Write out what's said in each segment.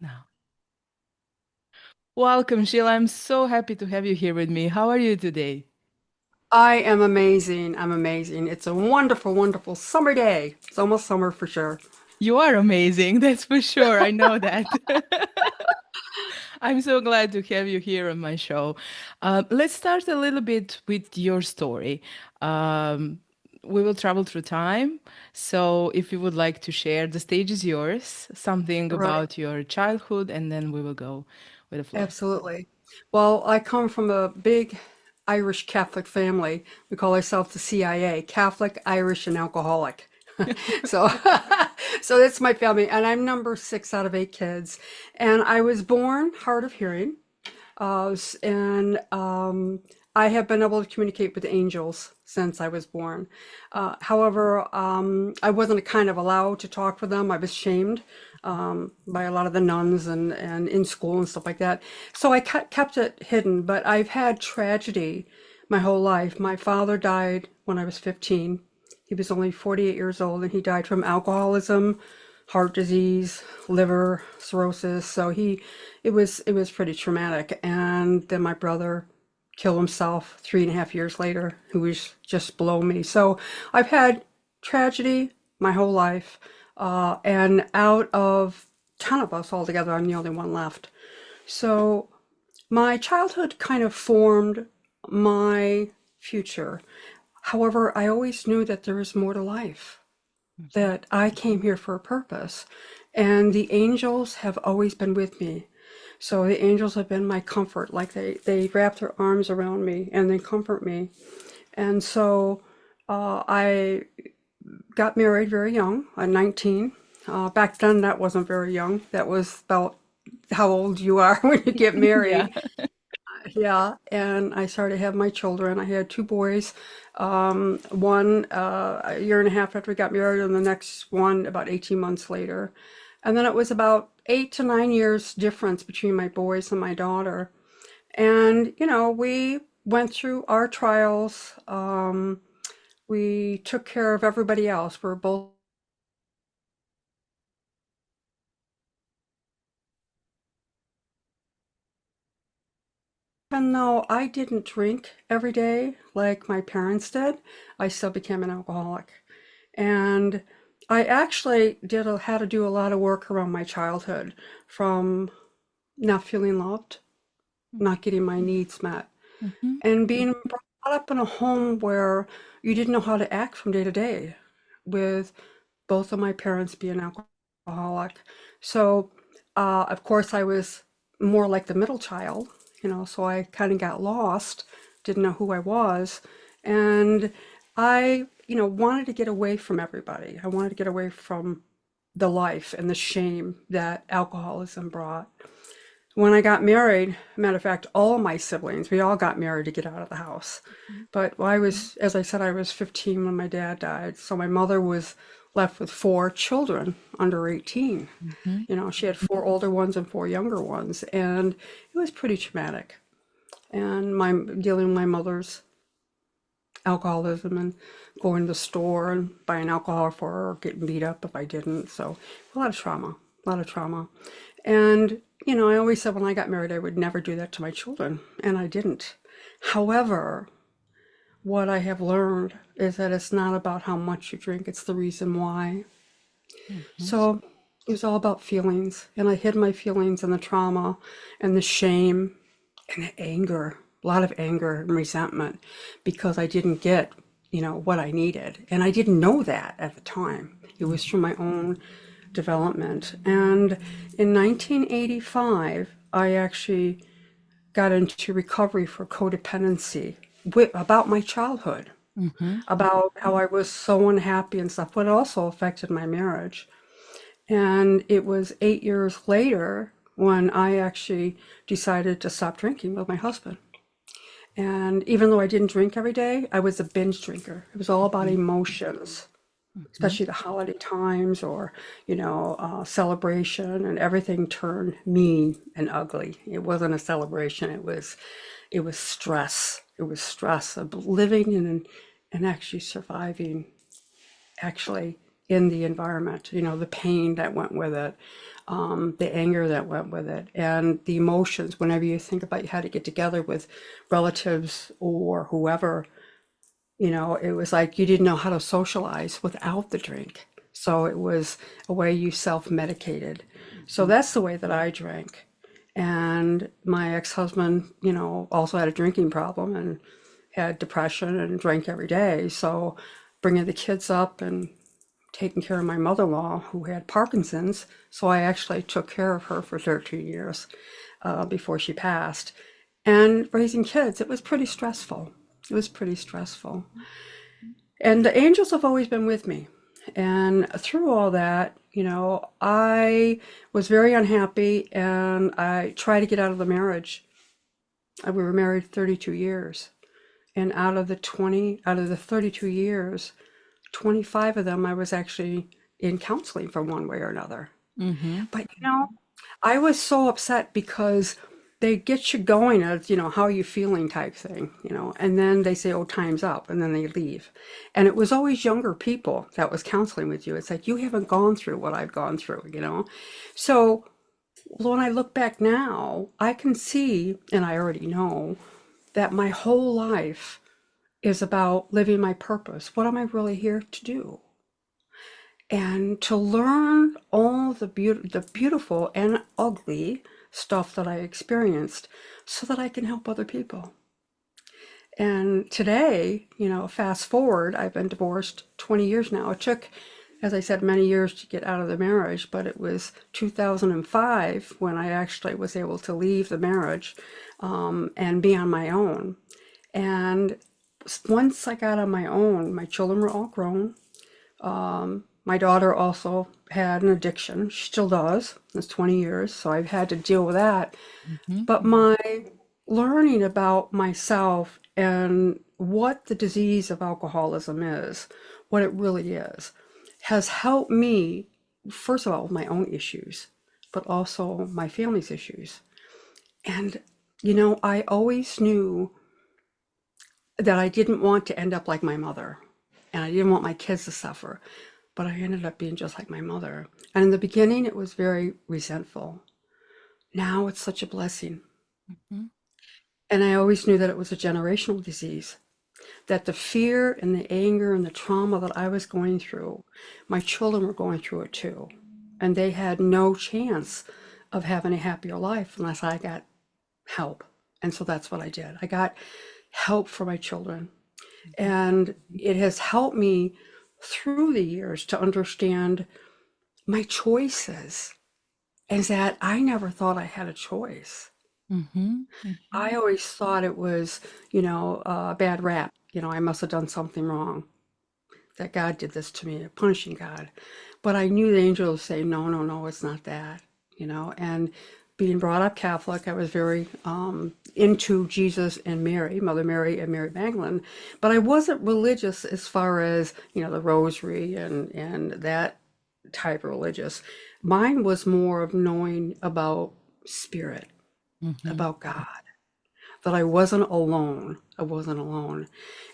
Now, welcome, Sheila. I'm so happy to have you here with me. How are you today? I am amazing. I'm amazing. It's a wonderful, wonderful summer day. It's almost summer for sure. You are amazing, that's for sure. I know that. I'm so glad to have you here on my show. Let's start a little bit with your story. Um, we will travel through time. So, if you would like to share, the stage is yours, something Right. about your childhood, and then we will go with the flow. Absolutely. Well, I come from a big Irish Catholic family. We call ourselves the CIA, Catholic, Irish, and Alcoholic. So, so that's my family, and I'm number six out of eight kids. And I was born hard of hearing. And I have been able to communicate with angels since I was born. However, I wasn't kind of allowed to talk with them. I was shamed by a lot of the nuns and in school and stuff like that. So I kept it hidden, but I've had tragedy my whole life. My father died when I was 15. He was only 48 years old and he died from alcoholism, heart disease, liver cirrhosis. So it was pretty traumatic. And then my brother killed himself 3.5 years later, who was just below me. So I've had tragedy my whole life. And out of 10 of us altogether, I'm the only one left. So my childhood kind of formed my future. However, I always knew that there was more to life, that I came here for a purpose. And the angels have always been with me. So the angels have been my comfort. Like they wrap their arms around me and they comfort me. And so I got married very young, at 19. Back then, that wasn't very young. That was about how old you are when you get Yeah. married. Yeah, and I started to have my children. I had two boys, one a year and a half after we got married, and the next one about 18 months later. And then it was about 8 to 9 years difference between my boys and my daughter. And, we went through our trials. We took care of everybody else. We're both. Even though I didn't drink every day like my parents did, I still became an alcoholic. And I actually had to do a lot of work around my childhood, from not feeling loved, not getting my needs met, Mhm. and being brought up in a home where you didn't know how to act from day to day, with both of my parents being alcoholic. So, of course, I was more like the middle child, so I kind of got lost, didn't know who I was. And I, wanted to get away from everybody. I wanted to get away from the life and the shame that alcoholism brought. When I got married, matter of fact, all my siblings, we all got married to get out of the house. But I was, as I said, I was 15 when my dad died. So my mother was left with four children under 18. Mhm. She had four older ones and four younger ones. And it was pretty traumatic. And my dealing with my mother's alcoholism and going to the store and buying alcohol for her or getting beat up if I didn't. So a lot of trauma, a lot of trauma. And, I always said when I got married, I would never do that to my children, and I didn't. However, what I have learned is that it's not about how much you drink, it's the reason why. Mhm. So it was all about feelings, and I hid my feelings and the trauma and the shame and the anger, a lot of anger and resentment because I didn't get, what I needed. And I didn't know that at the time. It was through my own development. And in 1985, I actually got into recovery for codependency about my childhood, Mhm. about how I was so unhappy and stuff, but it also affected my marriage. And it was 8 years later when I actually decided to stop drinking with my husband. And even though I didn't drink every day, I was a binge drinker. It was all about Mhm. emotions, Mhm. especially the holiday times or, celebration, and everything turned mean and ugly. It wasn't a celebration. It was stress. It was stress of living and actually surviving actually in the environment, the pain that went with it. the anger that went with it, and the emotions whenever you think about you had to get together with relatives or whoever. It was like you didn't know how to socialize without the drink. So it was a way you self-medicated. So that's the way that I drank. And my ex-husband, also had a drinking problem and had depression and drank every day. So bringing the kids up and taking care of my mother-in-law who had Parkinson's. So I actually took care of her for 13 years before she passed. And raising kids, it was pretty stressful. It was pretty stressful. And the angels have always been with me. And through all that, I was very unhappy and I tried to get out of the marriage. We were married 32 years. And out of the 32 years, 25 of them I was actually in counseling from one way or another. Mm-hmm. But I was so upset because they get you going as, how are you feeling type thing, and then they say, oh, time's up, and then they leave. And it was always younger people that was counseling with you. It's like, you haven't gone through what I've gone through, So when I look back now, I can see, and I already know, that my whole life is about living my purpose. What am I really here to do? And to learn all the beautiful and ugly stuff that I experienced so that I can help other people. And today, fast forward, I've been divorced 20 years now. It took, as I said, many years to get out of the marriage, but it was 2005 when I actually was able to leave the marriage and be on my own. And once I got on my own, my children were all grown. My daughter also had an addiction. She still does. It's 20 years, so I've had to deal with that. Mm-hmm. But my learning about myself and what the disease of alcoholism is, what it really is, has helped me, first of all, with my own issues, but also my family's issues. And, I always knew that I didn't want to end up like my mother, and I didn't want my kids to suffer. But I ended up being just like my mother. And in the beginning, it was very resentful. Now it's such a blessing. Mm-hmm. And I always knew that it was a generational disease, that the fear and the anger and the trauma that I was going through, my children were going through it too. And they had no chance of having a happier life unless I got help. And so that's what I did. I got help for my children. And it has helped me through the years to understand my choices, and that I never thought I had a choice. Mm-hmm. Mm-hmm. I always thought it was, a bad rap. I must have done something wrong, that God did this to me, a punishing God. But I knew the angels would say, no, no, no, it's not that, and being brought up Catholic, I was very into Jesus and Mary, Mother Mary and Mary Magdalene, but I wasn't religious as far as, the rosary and that type of religious. Mine was more of knowing about spirit, Mm-hmm. about God, that I wasn't alone. I wasn't alone.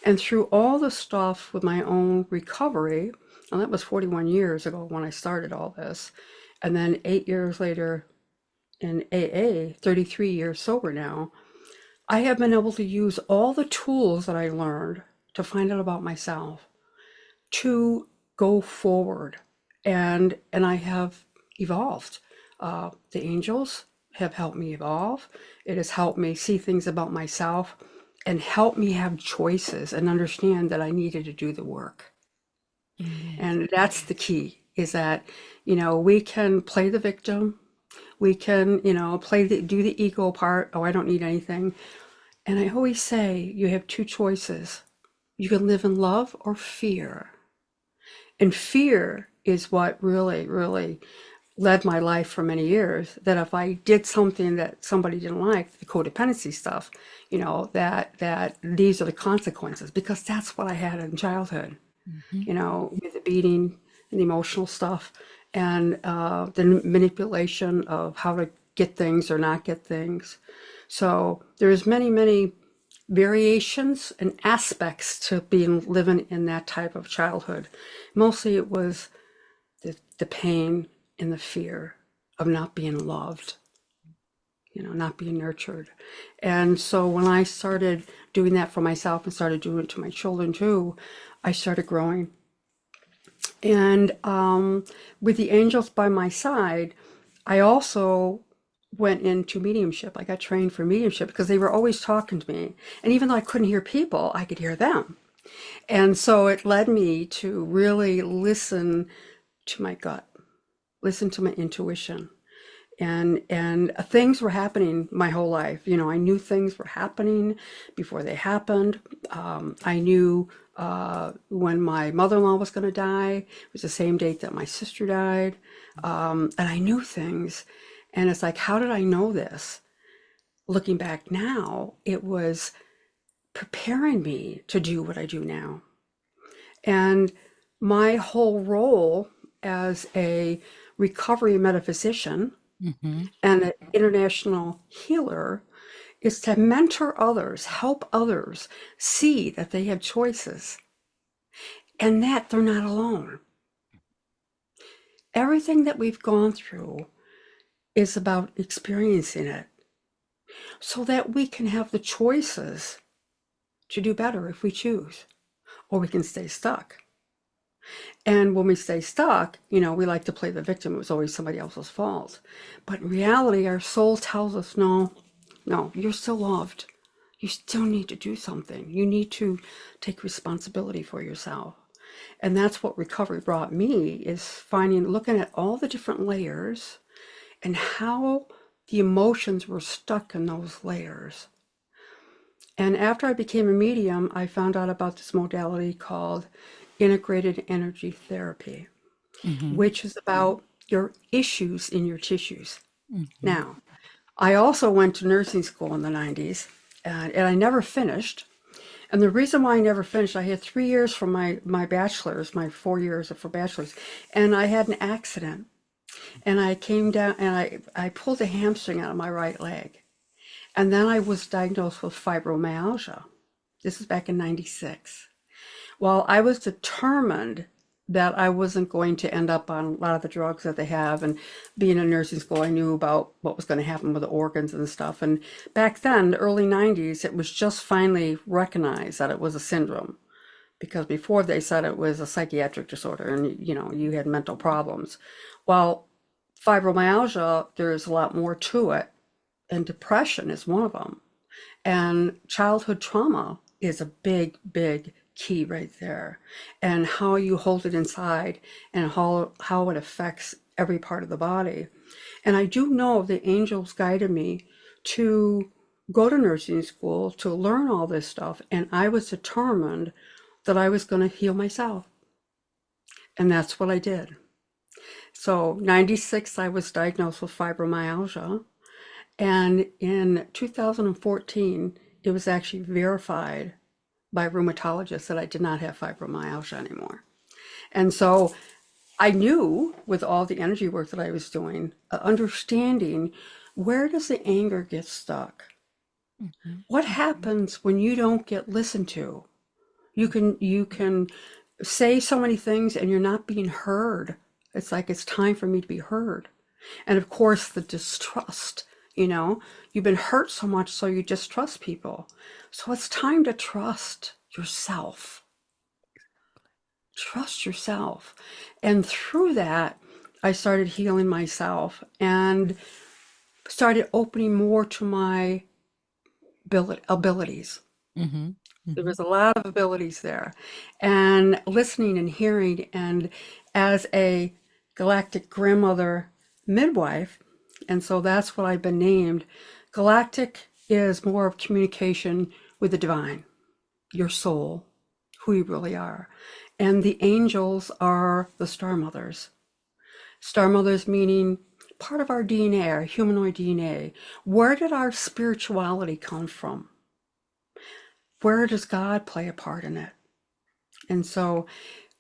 And through all the stuff with my own recovery, and that was 41 years ago when I started all this, and then 8 years later, in AA, 33 years sober now, I have been able to use all the tools that I learned to find out about myself to go forward. And I have evolved. The angels have helped me evolve. It has helped me see things about myself and helped me have choices and understand that I needed to do the work. Yes. And that's the key, is that, we can play the victim. We can, do the ego part. Oh, I don't need anything. And I always say you have two choices. You can live in love or fear. And fear is what really, really led my life for many years. That if I did something that somebody didn't like, the codependency stuff, that these are the consequences, because that's what I had in childhood. Mm-hmm. With the beating and the emotional stuff, and the manipulation of how to get things or not get things. So there's many, many variations and aspects to living in that type of childhood. Mostly it was the pain and the fear of not being loved, not being nurtured. And so when I started doing that for myself and started doing it to my children too, I started growing. And with the angels by my side, I also went into mediumship. I got trained for mediumship because they were always talking to me. And even though I couldn't hear people, I could hear them. And so it led me to really listen to my gut, listen to my intuition. And things were happening my whole life. I knew things were happening before they happened. I knew when my mother-in-law was going to die. It was the same date that my sister died. And I knew things. And it's like, how did I know this? Looking back now, it was preparing me to do what I do now. And my whole role as a recovery metaphysician and an international healer is to mentor others, help others see that they have choices and that they're not alone. Everything that we've gone through is about experiencing it so that we can have the choices to do better if we choose, or we can stay stuck. And when we stay stuck, we like to play the victim. It was always somebody else's fault. But in reality, our soul tells us, no, you're still loved. You still need to do something. You need to take responsibility for yourself. And that's what recovery brought me, is looking at all the different layers and how the emotions were stuck in those layers. And after I became a medium, I found out about this modality called integrated energy therapy, which is about your issues in your tissues. Now, I also went to nursing school in the 90s, and I never finished. And the reason why I never finished, I had 3 years for my bachelor's, my 4 years for bachelor's, and I had an accident. And I came down and I pulled a hamstring out of my right leg. And then I was diagnosed with fibromyalgia. This is back in 96. Well, I was determined that I wasn't going to end up on a lot of the drugs that they have. And being in nursing school, I knew about what was going to happen with the organs and stuff. And back then, the early 90s, it was just finally recognized that it was a syndrome. Because before they said it was a psychiatric disorder and, you had mental problems. Well, fibromyalgia, there's a lot more to it. And depression is one of them. And childhood trauma is a big, big key right there. And how you hold it inside and how it affects every part of the body. And I do know the angels guided me to go to nursing school to learn all this stuff. And I was determined that I was going to heal myself. And that's what I did. So 96, I was diagnosed with fibromyalgia. And in 2014, it was actually verified by rheumatologists that I did not have fibromyalgia anymore. And so I knew with all the energy work that I was doing, understanding where does the anger get stuck? What happens when you don't get listened to? You can say so many things and you're not being heard. It's like it's time for me to be heard. And of course, the distrust. You've been hurt so much, so you distrust people. So it's time to trust yourself. Trust yourself. And through that, I started healing myself and started opening more to my abilities. There was a lot of abilities there. And listening and hearing. And as a Galactic Grandmother midwife, and so that's what I've been named. Galactic is more of communication with the divine, your soul, who you really are. And the angels are the star mothers. Star mothers meaning part of our DNA, our humanoid DNA. Where did our spirituality come from? Where does God play a part in it? And so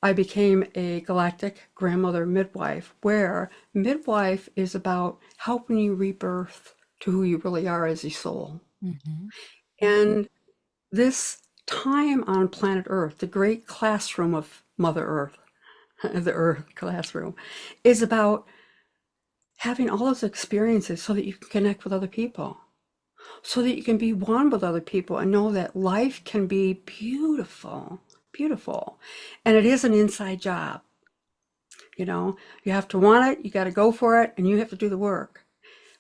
I became a Galactic Grandmother midwife, where midwife is about helping you rebirth to who you really are as a soul. And this time on planet Earth, the great classroom of Mother Earth, the Earth classroom, is about having all those experiences so that you can connect with other people, so that you can be one with other people and know that life can be beautiful, beautiful. And it is an inside job. You have to want it, you got to go for it, and you have to do the work.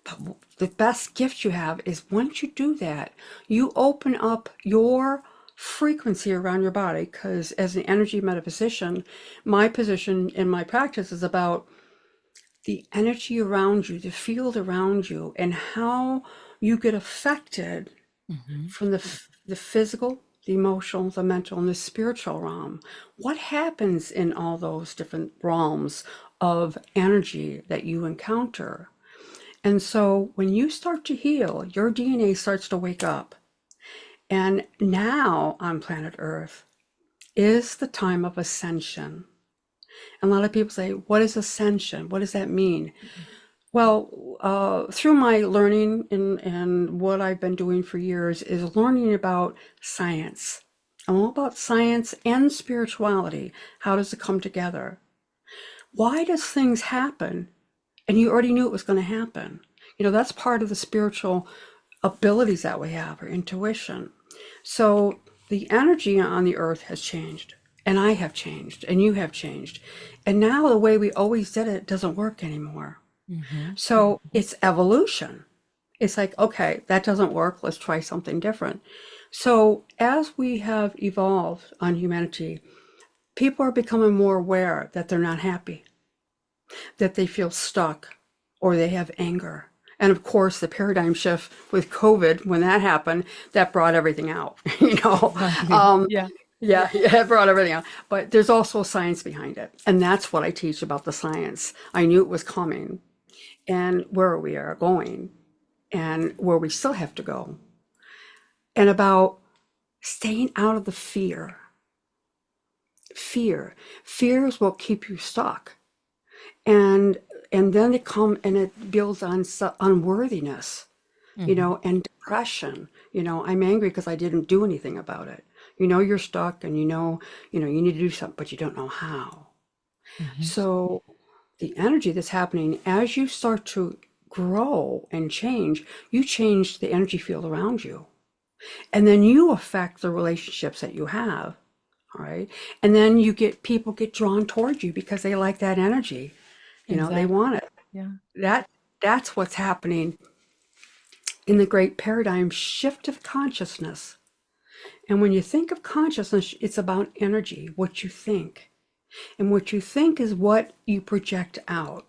But the best gift you have is once you do that, you open up your frequency around your body. Because as an energy metaphysician, my position in my practice is about the energy around you, the field around you, and how you get affected from the physical, the emotional, the mental, and the spiritual realm. What happens in all those different realms of energy that you encounter? And so when you start to heal, your DNA starts to wake up. And now on planet Earth is the time of ascension. And a lot of people say, what is ascension? What does that mean? Well, through my learning and what I've been doing for years is learning about science. I'm all about science and spirituality. How does it come together? Why does things happen? And you already knew it was going to happen. That's part of the spiritual abilities that we have, or intuition. So the energy on the earth has changed, and I have changed, and you have changed. And now the way we always did it doesn't work anymore. So it's evolution. It's like, okay, that doesn't work. Let's try something different. So as we have evolved on humanity, people are becoming more aware that they're not happy, that they feel stuck, or they have anger. And of course, the paradigm shift with COVID, when that happened, that brought everything out, Yeah. Yeah, it brought everything out. But there's also science behind it. And that's what I teach about the science. I knew it was coming, and where we are going, and where we still have to go. And about staying out of the fear. Fear is what keeps you stuck. And then it builds on unworthiness, and depression. I'm angry because I didn't do anything about it. You're stuck, and you need to do something, but you don't know how. So the energy that's happening as you start to grow and change, you change the energy field around you. And then you affect the relationships that you have. All right. And then people get drawn toward you because they like that energy. They want it. Yeah. That's what's happening in the great paradigm shift of consciousness. And when you think of consciousness, it's about energy, what you think. And what you think is what you project out,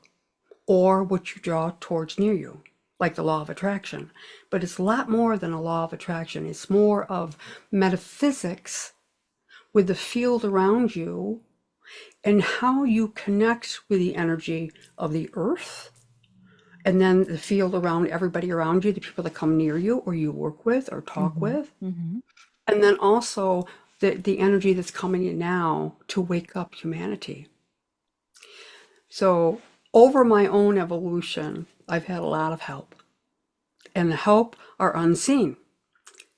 or what you draw towards near you, like the law of attraction. But it's a lot more than a law of attraction. It's more of metaphysics with the field around you, and how you connect with the energy of the earth, and then the field around everybody around you, the people that come near you or you work with or talk with. And then also the energy that's coming in now to wake up humanity. So over my own evolution, I've had a lot of help, and the help are unseen.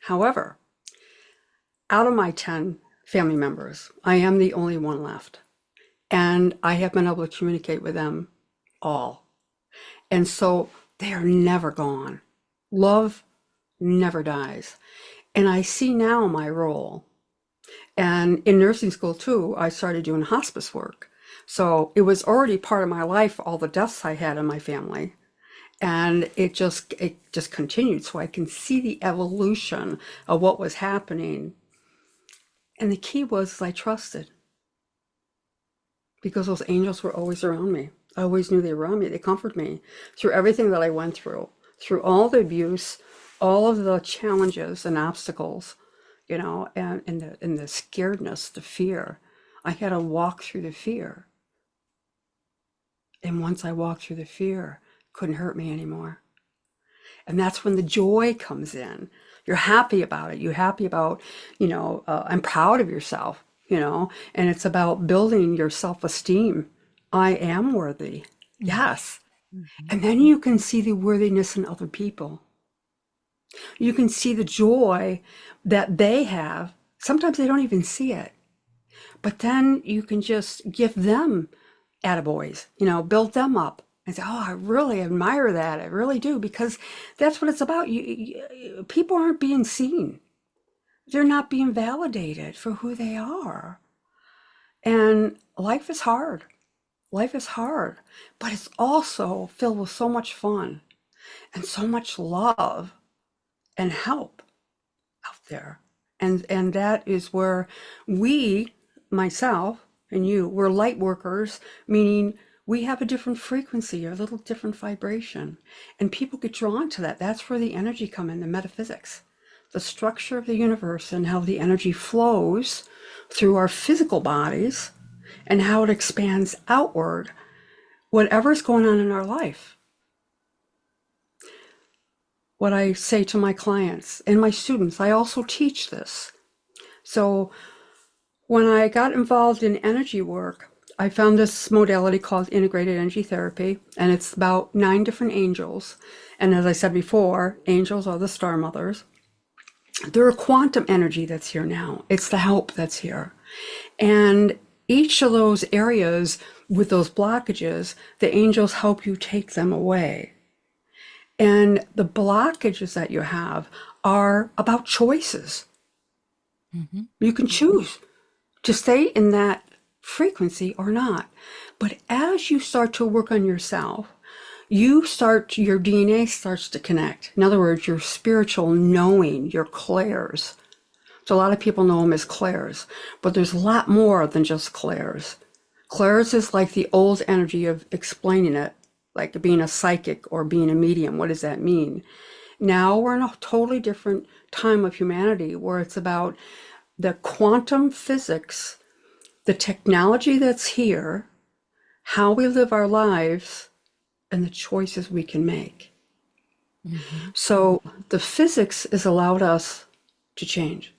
However, out of my 10 family members, I am the only one left. And I have been able to communicate with them all. And so they are never gone. Love never dies. And I see now my role. And in nursing school too, I started doing hospice work. So it was already part of my life, all the deaths I had in my family. And it just continued. So I can see the evolution of what was happening. And the key was I trusted. Because those angels were always around me. I always knew they were around me. They comforted me through everything that I went through all the abuse, all of the challenges and obstacles, and the scaredness, the fear. I had to walk through the fear. And once I walked through the fear, it couldn't hurt me anymore. And that's when the joy comes in. You're happy about it. You're happy about, I'm proud of yourself. And it's about building your self-esteem. I am worthy. Yes. And then you can see the worthiness in other people. You can see the joy that they have. Sometimes they don't even see it. But then you can just give them attaboys, build them up and say, oh, I really admire that. I really do, because that's what it's about. People aren't being seen. They're not being validated for who they are. And life is hard. Life is hard, but it's also filled with so much fun and so much love and help out there. And that is where we, myself and you, we're light workers, meaning we have a different frequency, a little different vibration. And people get drawn to that. That's where the energy come in, the metaphysics, the structure of the universe and how the energy flows through our physical bodies and how it expands outward, whatever's going on in our life. What I say to my clients and my students, I also teach this. So when I got involved in energy work, I found this modality called integrated energy therapy, and it's about 9 different angels. And as I said before, angels are the star mothers. They're a quantum energy that's here now. It's the help that's here. And each of those areas with those blockages, the angels help you take them away. And the blockages that you have are about choices. Mm-hmm. You can choose to stay in that frequency or not. But as you start to work on yourself, your DNA starts to connect. In other words, your spiritual knowing, your clairs. So a lot of people know them as clairs, but there's a lot more than just clairs. Clairs is like the old energy of explaining it, like being a psychic or being a medium. What does that mean? Now we're in a totally different time of humanity where it's about the quantum physics, the technology that's here, how we live our lives, and the choices we can make. Mm-hmm. So the physics has allowed us to change,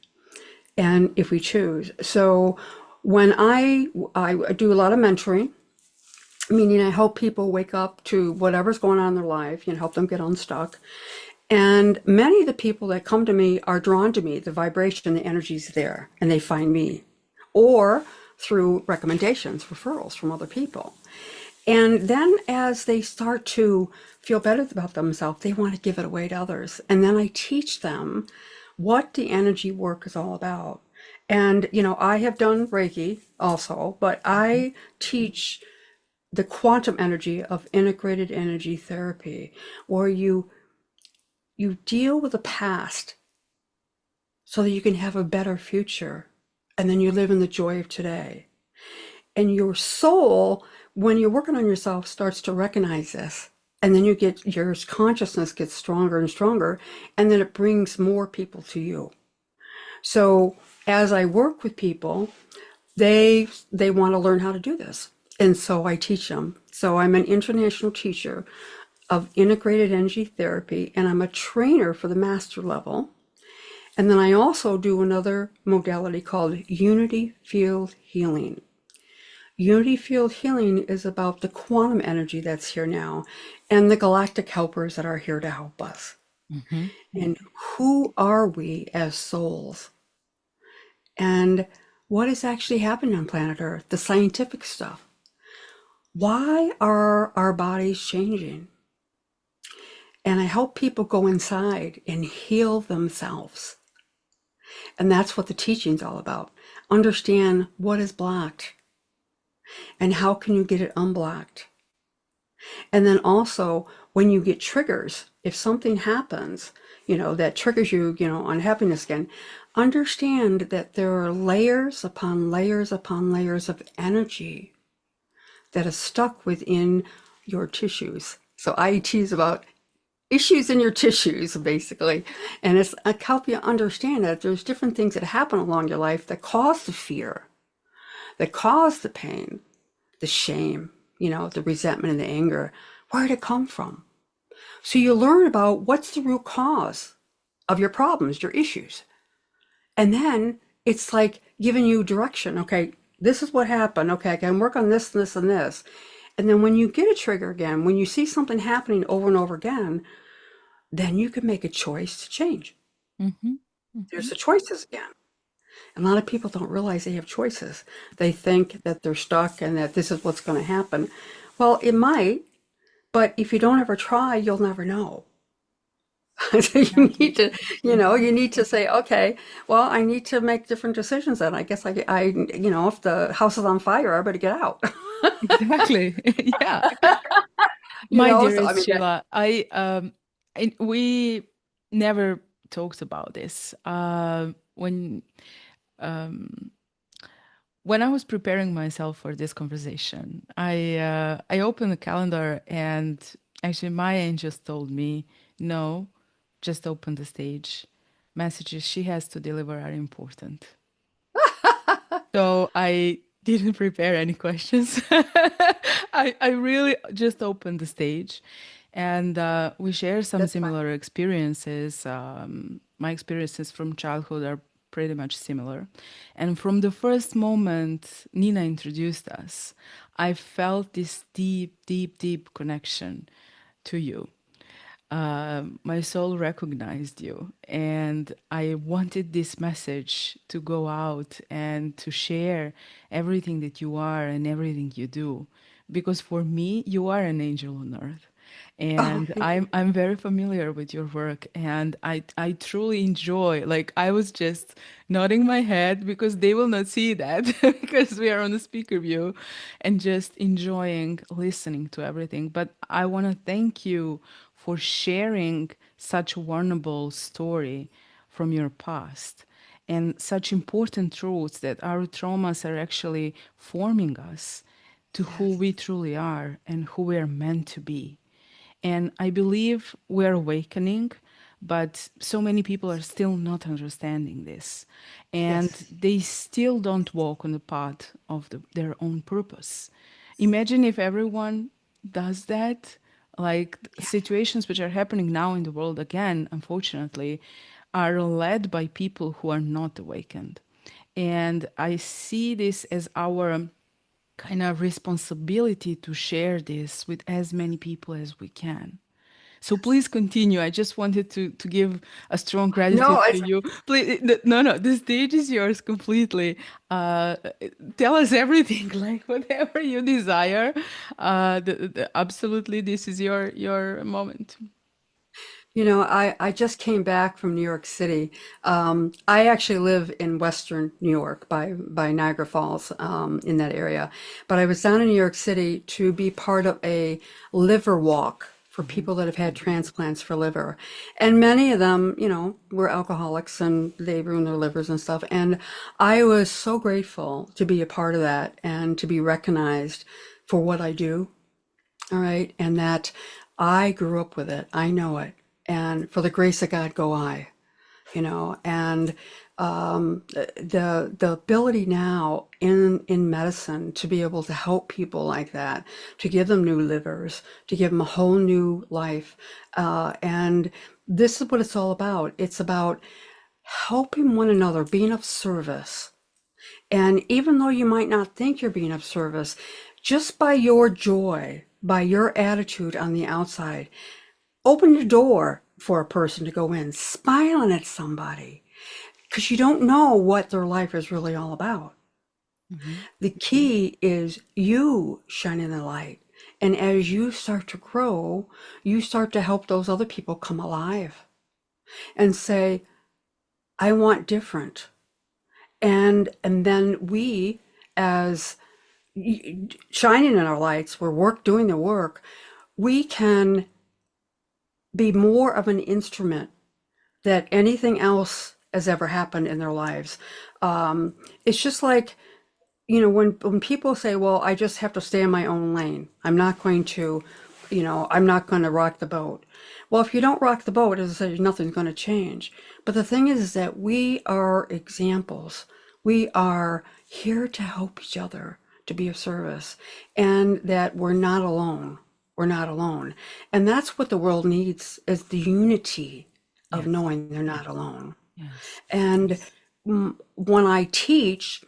and if we choose. So when I do a lot of mentoring, meaning I help people wake up to whatever's going on in their life, help them get unstuck. And many of the people that come to me are drawn to me, the vibration, the energy's there, and they find me, or through recommendations, referrals from other people. And then as they start to feel better about themselves, they want to give it away to others. And then I teach them what the energy work is all about. And, I have done Reiki also, but I teach the quantum energy of integrated energy therapy, where you deal with the past so that you can have a better future, and then you live in the joy of today. And your soul, when you're working on yourself, starts to recognize this, and then your consciousness gets stronger and stronger, and then it brings more people to you. So as I work with people, they want to learn how to do this. And so I teach them. So I'm an international teacher of integrated energy therapy, and I'm a trainer for the master level. And then I also do another modality called unity field healing. Unity field healing is about the quantum energy that's here now and the galactic helpers that are here to help us. Mm-hmm. And who are we as souls? And what is actually happening on planet Earth? The scientific stuff. Why are our bodies changing? And I help people go inside and heal themselves. And that's what the teaching's all about. Understand what is blocked and how can you get it unblocked. And then also, when you get triggers, if something happens, that triggers you, unhappiness again, understand that there are layers upon layers upon layers of energy that is stuck within your tissues. So I tease about issues in your tissues, basically. And I help you understand that there's different things that happen along your life that cause the fear, that cause the pain, the shame, the resentment and the anger. Where did it come from? So you learn about what's the root cause of your problems, your issues. And then it's like giving you direction. Okay, this is what happened. Okay, I can work on this, and this, and this. And then when you get a trigger again, when you see something happening over and over again, then you can make a choice to change. Mm-hmm. Mm-hmm. There's the choices again. And a lot of people don't realize they have choices. They think that they're stuck and that this is what's going to happen. Well, it might, But if you don't ever try, you'll never know. So you Exactly. need to, you need to say, okay, well, I need to make different decisions then. I guess if the house is on fire, I better get out. Exactly. Yeah. My So I dearest mean, Sheila, we never talked about this. Um, when I was preparing myself for this conversation, I opened the calendar and actually my angels told me, no, just open the stage. Messages she has to deliver are important. So I didn't prepare any questions. I really just opened the stage and we share some that's fine. similar experiences. My experiences from childhood are pretty much similar. And from the first moment Nina introduced us, I felt this deep, deep, deep connection to you. My soul recognized you, and I wanted this message to go out and to share everything that you are and everything you do, because for me, you are an angel on earth. Oh, And thank you. I'm very familiar with your work, and I truly enjoy. Like I was just nodding my head because they will not see that because we are on the speaker view, and just enjoying listening to everything. But I want to thank you for sharing such a vulnerable story from your past and such important truths that our traumas are actually forming us to who Yes, we truly are and who we are meant to be. And I believe we're awakening, but so many people are still not understanding this. And yes, they still don't walk on the path of their own purpose. Imagine if everyone does that. Like yes. situations which are happening now in the world, again, unfortunately, are led by people who are not awakened. And I see this as our kind of responsibility to share this with as many people as we can. So please continue. I just wanted to give a strong No, gratitude to it's you. Please, no, the stage is yours completely. Tell us everything, like whatever you desire. Absolutely, this is your moment. I just came back from New York City. I actually live in Western New York by Niagara Falls, in that area. But I was down in New York City to be part of a liver walk for Mhm. people that have had transplants for liver. And many of them, were alcoholics and they ruined their livers and stuff. And I was so grateful to be a part of that and to be recognized for what I do. All right. And that I grew up with it. I know it. And for the grace of God go I, and the ability now in medicine to be able to help people like that, to give them new livers, to give them a whole new life. And this is what it's all about. It's about helping one another, being of service. And even though you might not think you're being of service, just by your joy, by your attitude on the outside, open the door for a person to go in, smiling at somebody, because you don't know what their life is really all about. Mhm. The key is you shining the light. And as you start to grow, you start to help those other people come alive and say, I want different. And then we, as shining in our lights, doing the work, we can be more of an instrument that anything else has ever happened in their lives. It's just like, when people say, well, I just have to stay in my own lane. I'm not going to rock the boat. Well, if you don't rock the boat, as I said, nothing's going to change. But the thing is that we are examples. We are here to help each other, to be of service, and that we're not alone. We're not alone. And that's what the world needs, is the unity of Yes, knowing they're not alone. yes. And when I teach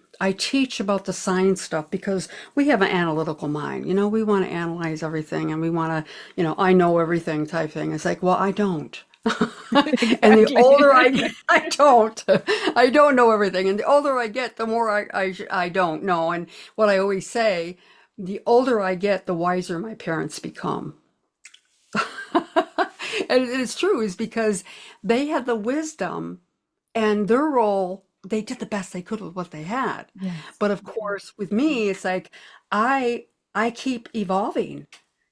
about the science stuff because we have an analytical mind. We want to analyze everything and we want to, I know everything type thing. It's like, well, I don't. And the Exactly. older I get, I don't. I don't know everything. And the older I get, the more I don't know. And what I always say, the older I get, the wiser my parents become. And it's true, is because they had the wisdom and their role, they did the best they could with what they had. Yes. But of Mhm. course, with me, it's like I I keep evolving.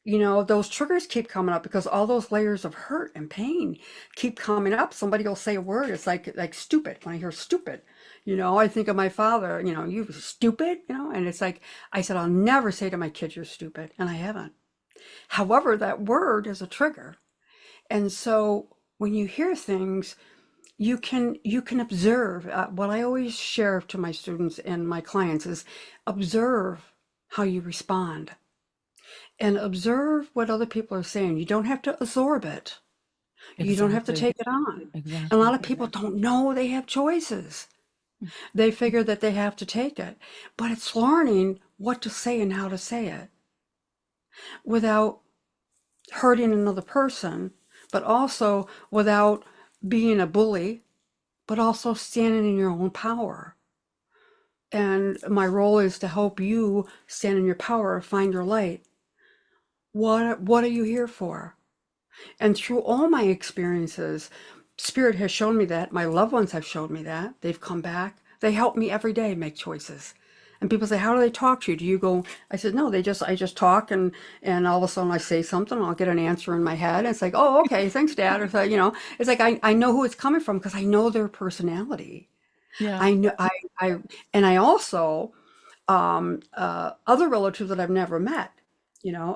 You know, those triggers keep coming up because all those layers of hurt and pain keep coming up. Somebody will say a word, it's like stupid. When I hear stupid, I think of my father, you stupid, and it's like I said, I'll never say to my kids, you're stupid, and I haven't. However, that word is a trigger. And so when you hear things, you can observe. What I always share to my students and my clients is observe how you respond and observe what other people are saying. You don't have to absorb it. You don't have to Exactly. take it on. A Exactly. lot of people don't know they have choices. They figure that they have to take it, but it's learning what to say and how to say it without hurting another person, but also without being a bully, but also standing in your own power. And my role is to help you stand in your power, find your light. What are you here for? And through all my experiences, Spirit has shown me that. My loved ones have shown me that. They've come back. They help me every day make choices. And people say, "How do they talk to you? Do you go?" I said, "No, I just talk, and all of a sudden I say something, I'll get an answer in my head. And it's like, oh, okay, thanks, Dad." Or so, it's like I know who it's coming from because I know their personality. Yeah. I know I and I also other relatives that I've never met.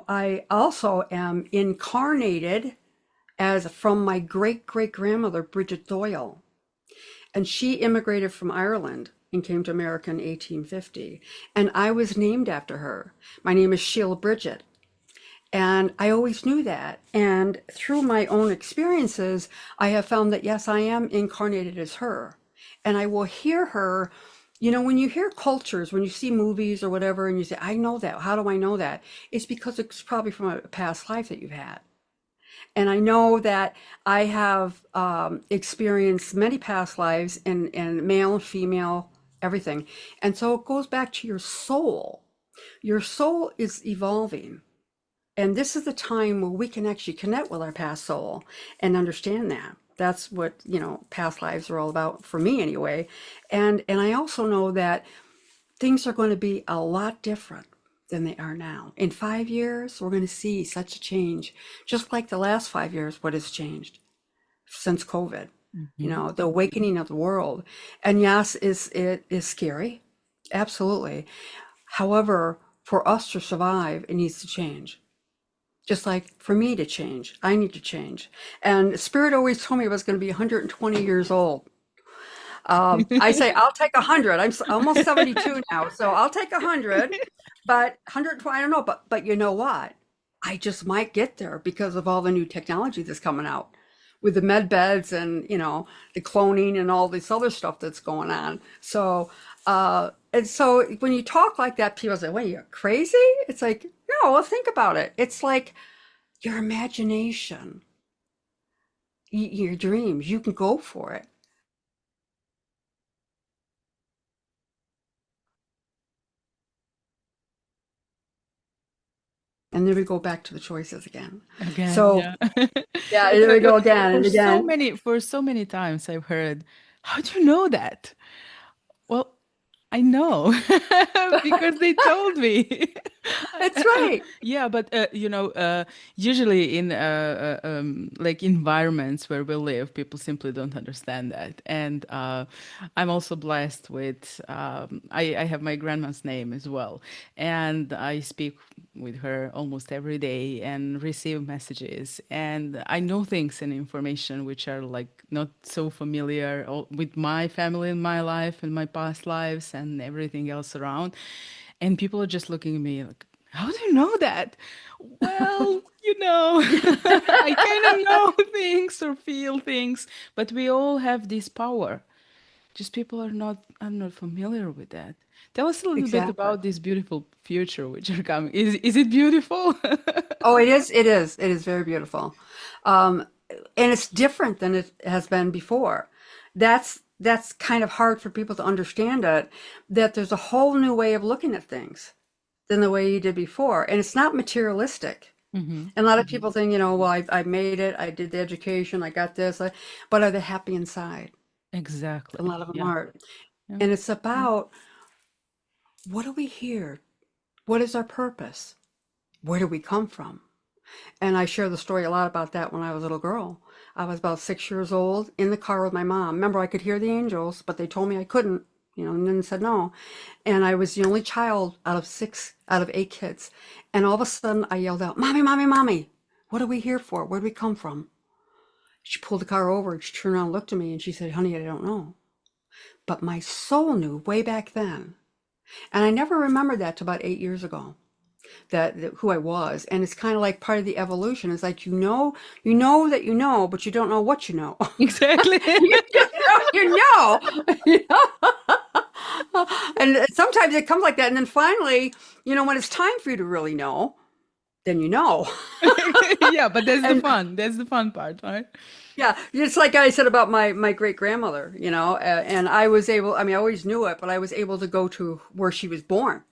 I also am incarnated as from my great great grandmother, Bridget Doyle. And she immigrated from Ireland and came to America in 1850. And I was named after her. My name is Sheila Bridget. And I always knew that. And through my own experiences, I have found that yes, I am incarnated as her. And I will hear her. When you hear cultures, when you see movies or whatever, and you say, I know that. How do I know that? It's because it's probably from a past life that you've had. And I know that I have experienced many past lives in male, female, everything. And so it goes back to your soul. Your soul is evolving. And this is the time where we can actually connect with our past soul and understand that. That's what, past lives are all about for me anyway. And I also know that things are going to be a lot different than they are now. In 5 years, we're going to see such a change, just like the last 5 years, what has changed since COVID, Mhm. the awakening of the world. And yes, it is scary. Absolutely. However, for us to survive, it needs to change. Just like for me to change, I need to change. And Spirit always told me I was going to be 120 years old. I say I'll take 100. I'm almost 72 now, so I'll take 100. But 120, I don't know. But you know what? I just might get there because of all the new technology that's coming out with the med beds and the cloning and all this other stuff that's going on. So when you talk like that, people say, "Wait, you're crazy?" It's like, no. Well, think about it. It's like your imagination, your dreams. You can go for it. And then we go back to the choices again. Again, So yeah. yeah, there we But go again for and so again. many for so many times I've heard, "How do you know that?" Well, I know because they told me. That's right. Yeah, but usually in like environments where we live, people simply don't understand that. And I'm also blessed with I have my grandma's name as well, and I speak with her almost every day and receive messages, and I know things and information which are like not so familiar with my family and my life and my past lives and everything else around. And people are just looking at me like, "How do you know that?" Well, I kind of know things or feel things, but we all have this power. Just people are not familiar with that. Tell us a little bit Exactly. about this beautiful future which are coming. Is it beautiful? Oh, it is. It is. It is very beautiful. Um, and it's different than it has been before. That's kind of hard for people to understand it, that there's a whole new way of looking at things than the way you did before. And it's not materialistic. Mm-hmm. And a lot of people think, well, I made it, I did the education, I got this, but are they happy inside? A Exactly. lot of them Yeah. aren't. Yeah. And it's about, what are we here? What is our purpose? Where do we come from? And I share the story a lot about that when I was a little girl. I was about 6 years old in the car with my mom. Remember, I could hear the angels, but they told me I couldn't, and then said no. And I was the only child out of 8 kids. And all of a sudden I yelled out, Mommy, Mommy, Mommy, what are we here for? Where do we come from? She pulled the car over and she turned around and looked at me and she said, Honey, I don't know. But my soul knew way back then. And I never remembered that till about 8 years ago. That who I was. And it's kind of like part of the evolution. It's like that you know, but you don't know what you know. Exactly. You just know you know. You know? And sometimes it comes like that. And then finally, when it's time for you to really know, then you know. Yeah, but that's the And fun. That's the fun part, right? yeah, it's like I said about my great grandmother, and I was able, I mean, I always knew it, but I was able to go to where she was born,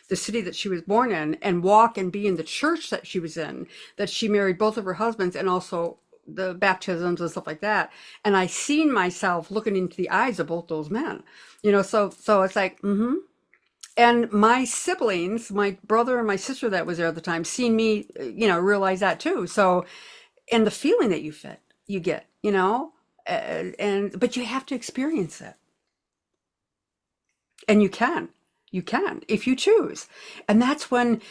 the city that she was born in, and walk and be in the church that she was in, that she married both of her husbands, and also the baptisms and stuff like that. And I seen myself looking into the eyes of both those men, so it's like, And my siblings, my brother and my sister that was there at the time, seen me, realize that too. So, and the feeling that you get, but you have to experience it. And you can if you choose. And that's when,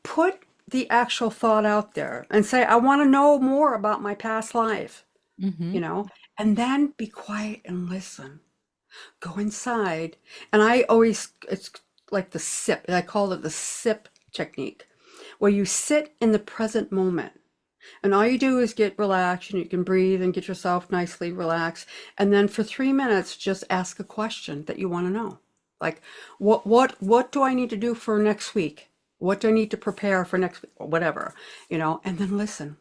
put the actual thought out there and say, I want to know more about my past life, Mm-hmm. and then be quiet and listen. Go inside. And it's like the sip, I call it the sip technique, where you sit in the present moment. And all you do is get relaxed, and you can breathe and get yourself nicely relaxed. And then for 3 minutes, just ask a question that you want to know. Like, what do I need to do for next week? What do I need to prepare for next week? Or whatever, and then listen.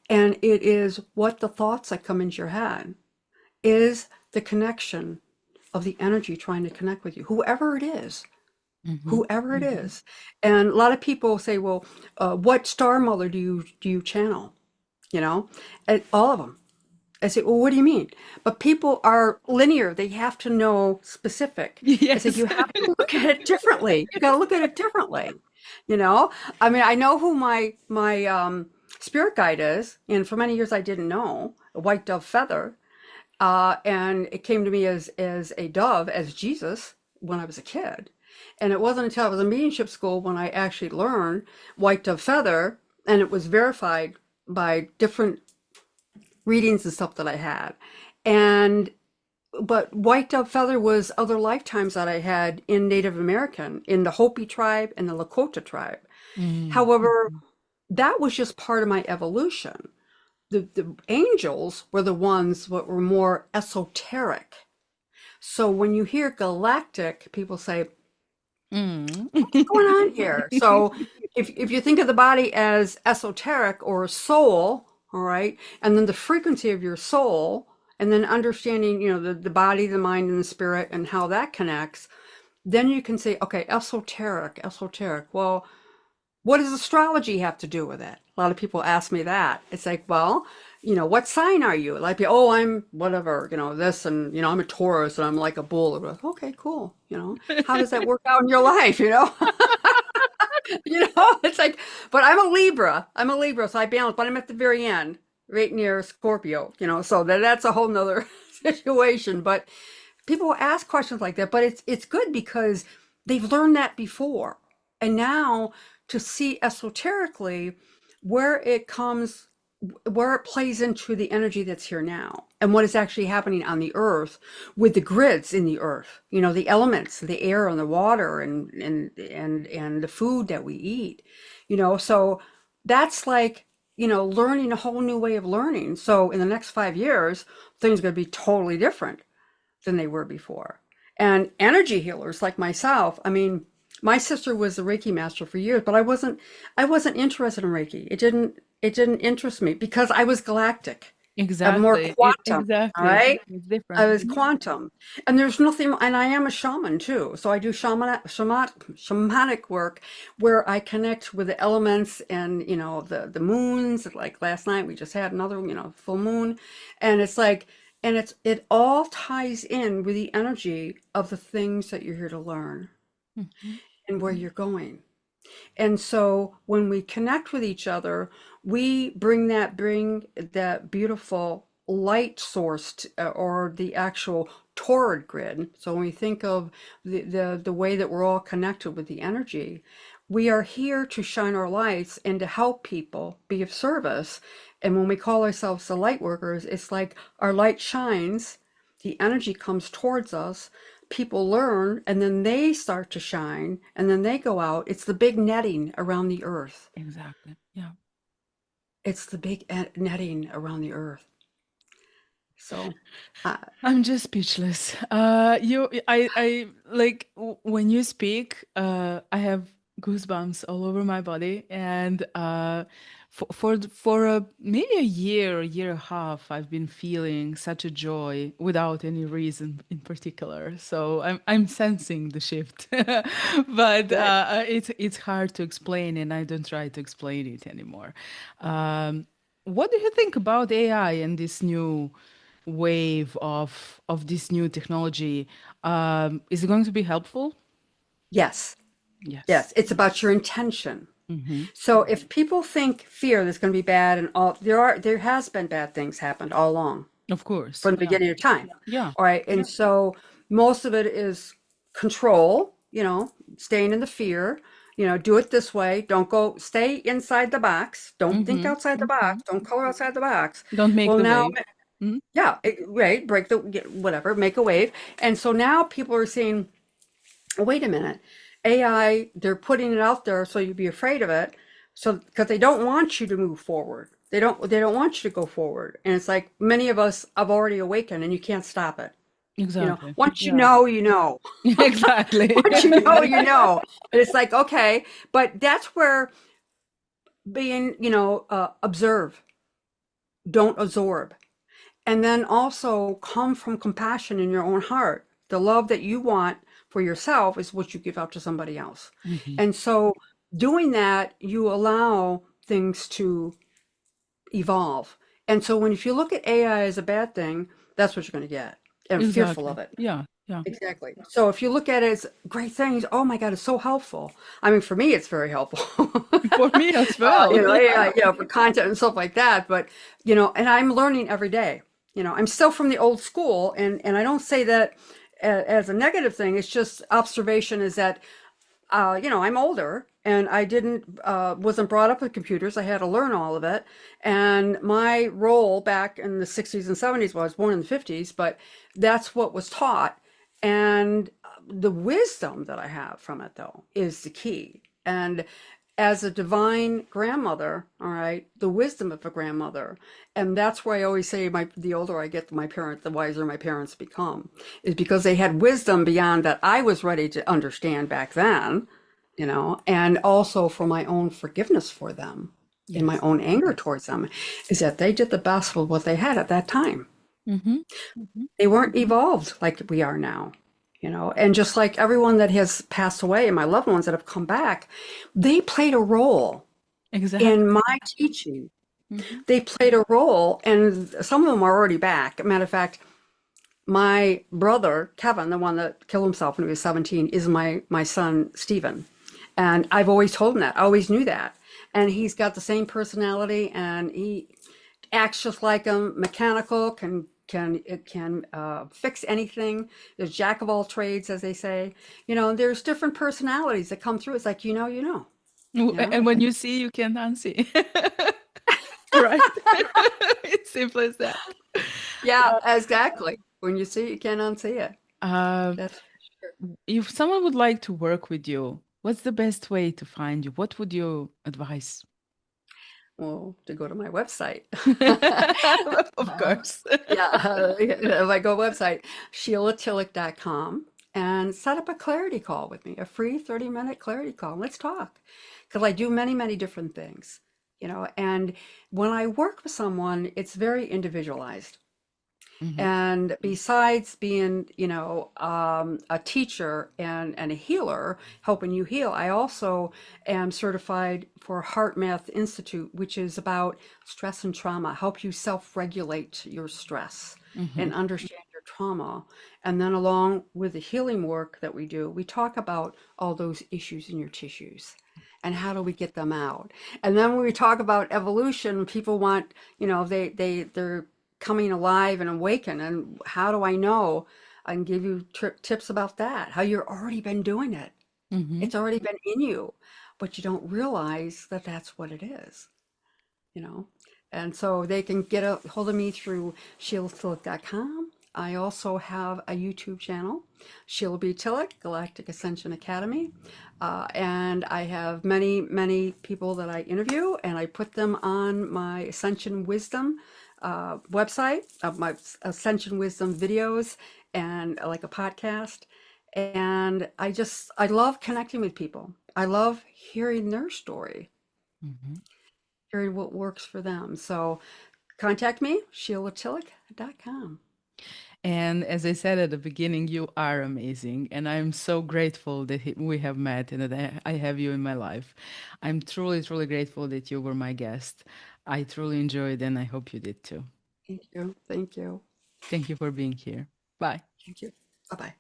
And it is what the thoughts that come into your head is the connection of the energy trying to connect with you, whoever it is. Mm-hmm. Whoever it Mm-hmm. is. And a lot of people say, well, what star mother do you channel? And all of them. I say, well, what do you mean? But people are linear. They have to know specific. I say, Yes. you have to look at it differently. You got to look at it differently. I mean, I know who my spirit guide is. And for many years, I didn't know a white dove feather. And it came to me as a dove, as Jesus, when I was a kid. And it wasn't until I was in mediumship school when I actually learned white dove feather, and it was verified by different readings and stuff that I had. And but white dove feather was other lifetimes that I had in Native American, in the Hopi tribe and the Lakota tribe. However, Mm-hmm. that was just part of my evolution. The angels were the ones that were more esoteric. So when you hear galactic, people say, what's Mm. going on here? So if you think of the body as esoteric or soul, all right, and then the frequency of your soul, and then understanding, the body, the mind, and the spirit, and how that connects, then you can say, okay, esoteric. Well, what does astrology have to do with it? A lot of people ask me that. It's like, well, what sign are you? Like, oh, I'm whatever, this, and I'm a Taurus, and I'm like a bull. Like, okay, cool. How does that work out in your life? It's like, but I'm a Libra. So I balance, but I'm at the very end, right near Scorpio. So that's a whole nother situation. But people ask questions like that, but it's good because they've learned that before, and now to see esoterically where it comes, where it plays into the energy that's here now and what is actually happening on the earth with the grids in the earth, the elements, the air and the water, and the food that we eat, so that's like, learning a whole new way of learning. So in the next 5 years, things are going to be totally different than they were before. And energy healers like myself, I mean, my sister was a Reiki master for years, but I wasn't interested in Reiki. It didn't interest me because I was galactic. more Exactly. quantum. All Exactly. right. Exactly. It's I different. was quantum, and there's nothing. And I am a shaman too, so I do shamanic work where I connect with the elements and the moons. Like last night, we just had another full moon, and it's like, and it all ties in with the energy of the things that you're here to learn Mhm. and where you're going. And so when we connect with each other, we bring that beautiful light source or the actual toroid grid. So when we think of the way that we're all connected with the energy, we are here to shine our lights and to help people, be of service. And when we call ourselves the light workers, it's like our light shines, the energy comes towards us, people learn, and then they start to shine, and then they go out. It's the big netting around the earth. Exactly. Yeah. It's the big netting around the earth. So, uh, I'm just speechless. I like when you speak, I have goosebumps all over my body, and for maybe a year and a half, I've been feeling such a joy without any reason in particular. So I'm sensing the shift, but good. it's hard to explain, and I don't try to explain it anymore. What do you think about AI and this new wave of this new technology? Is it going to be helpful? Yes, Yes. yes. It's about your intention. Hmm. So if people think fear there's going to be bad and all, there has been bad things happened all along Of course. from the Yeah. beginning of time. Yeah. All right. And so most of it is control, staying in the fear, do it this way. Don't go, stay inside the box. Don't think Hmm. outside the box. Don't color outside the box. Don't make Well, the now, wave. Mm. yeah, right. Break whatever, make a wave. And so now people are saying, wait a minute, AI, they're putting it out there so you'd be afraid of it. So, because they don't want you to move forward. They don't want you to go forward. And it's like many of us have already awakened and you can't stop it. Exactly. Once you Yeah. know, you know. Exactly. Once you know, you know. And it's like, okay, but that's where being, observe, don't absorb. And then also come from compassion in your own heart. The love that you want for yourself is what you give out to somebody else. Hmm. And so doing that, you allow things to evolve. And so if you look at AI as a bad thing, that's what you're going to get and fearful of Exactly. it. Yeah. Yeah. Exactly. So if you look at it as great things, oh my God, it's so helpful. I mean, for me, it's very helpful. For me as well. AI, for content and stuff like that. But, and I'm learning every day. I'm still from the old school, and I don't say that as a negative thing. It's just observation is that I'm older and I wasn't brought up with computers. I had to learn all of it. And my role back in the 60s and 70s, well, I was born in the 50s, but that's what was taught. And the wisdom that I have from it, though, is the key. And as a divine grandmother, all right, the wisdom of a grandmother, and that's why I always say the older I get, the wiser my parents become, is because they had wisdom beyond that I was ready to understand back then, and also for my own forgiveness for them, in my Yes. own anger towards them, is that they did the best with what they had at that time. Hmm. Hmm. They weren't evolved like we are now, and just like everyone that has passed away and my loved ones that have come back, they played a role in Exactly. my teaching. Hmm. They played a role, and some of them are already back. Matter of fact, my brother Kevin, the one that killed himself when he was 17, is my son Stephen, and I've always told him that. I always knew that, and he's got the same personality, and he acts just like him. Mechanical, can fix anything. There's jack of all trades, as they say. There's different personalities that come through. It's like you know. And when you see, you can't unsee. Right? It's simple as that. Yeah, exactly. When you see it, you can't unsee it. Uh, That's for if someone would like to work with you, what's the best way to find you? What would you advise? well, to go to my website. Of course. Yeah, my go website, SheilaTillich.com, and set up a clarity call with me, a free 30-minute clarity call. Let's talk. Because I do many, many different things. And when I work with someone, it's very individualized. Mm-hmm. And besides being, a teacher and a healer, helping you heal, I also am certified for Heart Math Institute, which is about stress and trauma, help you self-regulate your stress Mm-hmm. and understand your trauma. And then along with the healing work that we do, we talk about all those issues in your tissues and how do we get them out. And then when we talk about evolution, people want, they're coming alive and awaken. And how do I know? I can give you tips about that, how you've already been doing it. Mm-hmm. It's already been in you, but you don't realize that that's what it is, you know? And so they can get a hold of me through SheilaTillich.com. I also have a YouTube channel, Sheila B. Tillich, Galactic Ascension Academy. And I have many, many people that I interview, and I put them on my Ascension Wisdom website, my Ascension Wisdom videos, and like a podcast. And I love connecting with people. I love hearing their story, Mm-hmm. hearing what works for them. So contact me, SheilaTillich.com. And as I said at the beginning, you are amazing. And I'm so grateful that we have met and that I have you in my life. I'm truly, truly grateful that you were my guest. I truly enjoyed and I hope you did too. Thank you. Thank you. Thank you for being here. Bye. Thank you. Bye bye.